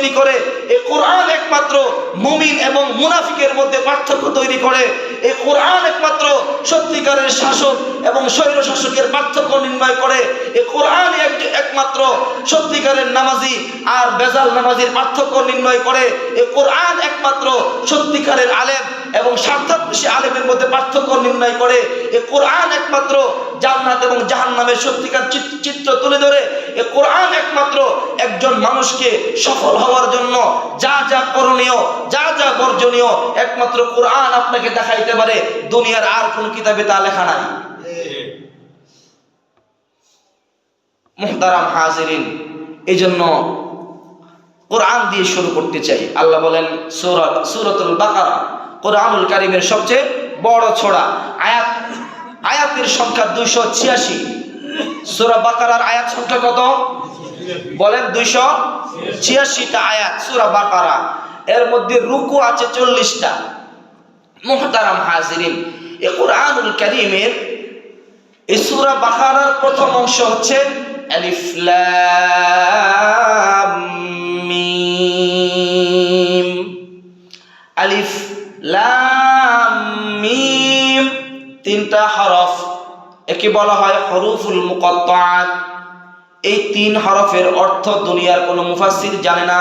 তৈরি করে। এই কোরআন একমাত্র মুমিন এবং মুনাফিকের মধ্যে পার্থক্য তৈরি করে। এই কোরআন একমাত্র সত্যিকারের শাসক এবং স্বৈর শাসকের পার্থক্য নির্ণয় করে। এই কোরআন একমাত্র সত্যিকারের নামাজি আর বেজাল নামাজির পার্থক্য নির্ণয় করে। এই কোরআন একমাত্র সত্যিকারের আলেম এবং স্বার্থান্বেষী আলেমের মধ্যে পার্থক্য নির্ণয় করে। এই কোরআন একমাত্র জান্নাত এবং জাহান্নামের সত্যিকার চিত্র তুলে ধরে। এই কোরআন একমাত্র একজন মানুষকে সফল হওয়ার জন্য যা যা করণীয়, যা যা বর্জনীয়, একমাত্র কোরআন আপনাকে দেখাইতে পারে। দুনিয়ার আর কোন কিতাবে তা লেখা নাই। মুহতারাম হাজিরিন, এই জন্য কোরআন দিয়ে শুরু করতে চাই। আল্লাহ বলেন সূরাতুল বাকারা কোরআনুল কারীমের সবচেয়ে বড় ছড়া। আয়াতের সংখ্যা 286। সূরা বাকারার আয়াত সংখ্যা কত বলেন? 286টা আয়াত সূরা বাকারা। এর মধ্যে রুকু আছে 40টা। মুহতারাম হাজিরিন, এই কোরআনুল কারীমের এই সূরা বাকারার প্রথম অংশ হচ্ছে আলিফ লাম মিম। আলিফ লাম মিম তিনটা হরফ, একে বলা হয় হরুফুল মুকাত্তাআত। এই 3 হরফের অর্থ দুনিয়ার কোনো মুফাসসির জানে না।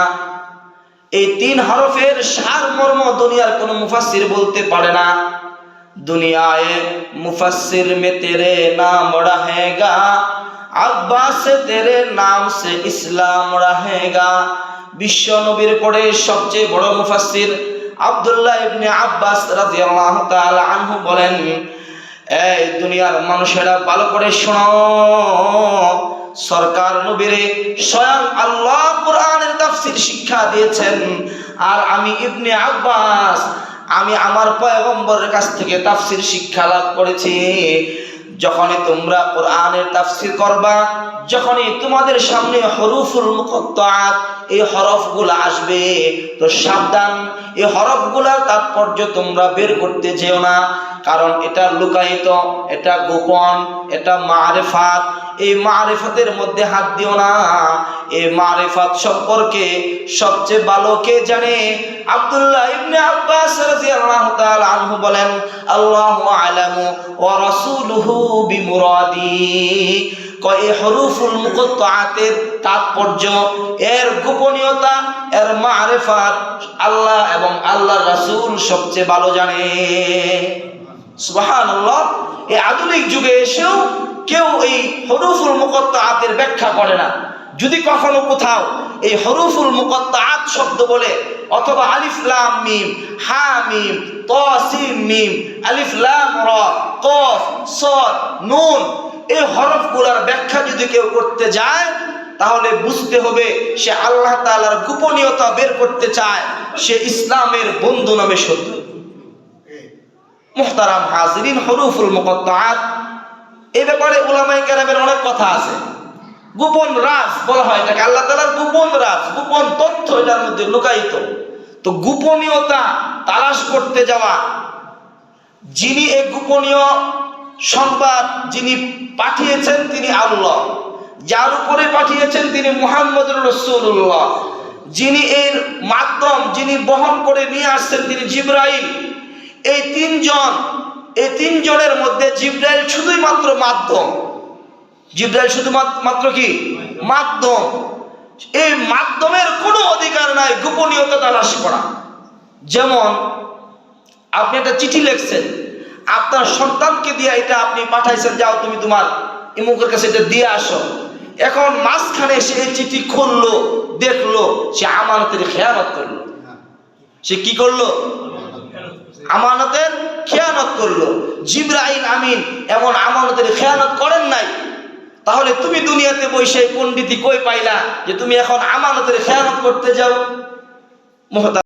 এই 3 হরফের সারমর্ম দুনিয়ার কোনো মুফাসসির বলতে পারে না। দুনিয়ায় মুফাসসির में तेरे नाम रहेगा, अब्बास से तेरे नाम से इस्लाम रहेगा। বিশ্ব নবীর পরে সবচেয়ে বড় মুফাসসির আব্দুল্লাহ ইবনে আব্বাস রাদিয়াল্লাহু তাআলা আনহু বলেন, এই দুনিয়ার মানুষেরা ভালো করে শোনো, সরকার নবীরে স্বয়ং আল্লাহ কোরআনের তাফসীর শিক্ষা দিয়েছেন। আর আমি ইবনে আব্বাস, আমি আমার পয়গম্বরের কাছ থেকে তাফসীর শিক্ষা লাভ করেছি। যখনই তোমরা কোরআনের তাফসীর করবা, যখনই তোমাদের সামনে হরুফুল মুকাত্তাআত এই হরফগুলো আসবে, তো সাবধান, এই হরফগুলোর তাৎপর্য তোমরা বের করতে যেও না। কারণ এটা লুকায়িত, এটা গোপন, এটা মারিফাত। এই মারিফাতের মধ্যে হাত দিও না। এই মারিফাত সম্পর্কে সবচেয়ে ভালো কে জানে? আব্দুল্লাহ ইবনে আব্বাস রাদিয়াল্লাহু তাআলা আনহু বলেন, আল্লাহু আ'লামু ওয়া রাসূলুহু বিমুরাদি। এই হরুফুল মুকাত্তাআতের তাৎপর্য, এর গোপনীয়তা, এর মারিফাত আল্লাহ এবং আল্লাহর রাসূল সবচেয়ে ভালো জানে। সুবহানাল্লাহ। এই আধুনিক যুগে এসেও কেউ এই হরুফুল মুকাত্তাআতের ব্যাখ্যা করে না। যদি কখনো কোথাও এই হরুফুল মুকাত্তাআত শব্দ বলে, অথবা আলিফ লাম মিম, হা মিম, ত সিন মিম, আলিফ লাম রা, কফ সদ নুন, এই হরফগুলোর ব্যাখ্যা যদি কেউ করতে যায়, তাহলে বুঝতে হবে সে আল্লাহ তাআলার গোপনীয়তা বের করতে চায়, সে ইসলামের বন্ধু নামে শত্রু। মুহতারাম হাজিরিন, হরুফুল মুকাত্তাআত এই ব্যাপারে উলামায়ে কেরামের অনেক কথা আছে। গোপন রাজ বলা হয় এটাকে, আল্লাহ তাআলার গোপন রাজ, গোপন তথ্য এটার মধ্যে লুকায়িত। তো গোপনীয়তা তালাশ করতে যাওয়া, যিনি এই গোপনীয় সংবাদ যিনি পাঠিয়েছেন তিনি আল্লাহ, যার উপরে পাঠিয়েছেন তিনি মুহাম্মদুর রাসূলুল্লাহ, যিনি এর মাধ্যম, যিনি বহন করে নিয়ে আসছেন তিনি জিবরাইল। এই তিনজনের মধ্যে জিবরাইল শুধুই মাত্র মাধ্যম। জিবরাইল শুধুমাত্র কি মাধ্যম। এই মাধ্যমের কোনো অধিকার নাই গোপনীয়তা তালাশ করা। যেমন আপনি একটা চিঠি লিখছেন, আপনার সন্তানকে দিয়ে এটা আপনি পাঠাইছেন, যাও তুমি তোমার ইমুকের কাছে এটা দিয়ে আসো। এখন মাঝখানে সে এই চিঠি খুললো, দেখলো, সে আমানতের খেয়ানত করলো। সে কি করলো? আমানতের খেয়ানত করলো। জিবরাইল আমিন এমন আমানতের খেয়ানত করেন নাই। তাহলে তুমি দুনিয়াতে বসে পণ্ডিতি কই পাইলা যে তুমি এখন আমানতের খেয়ানত করতে যাও?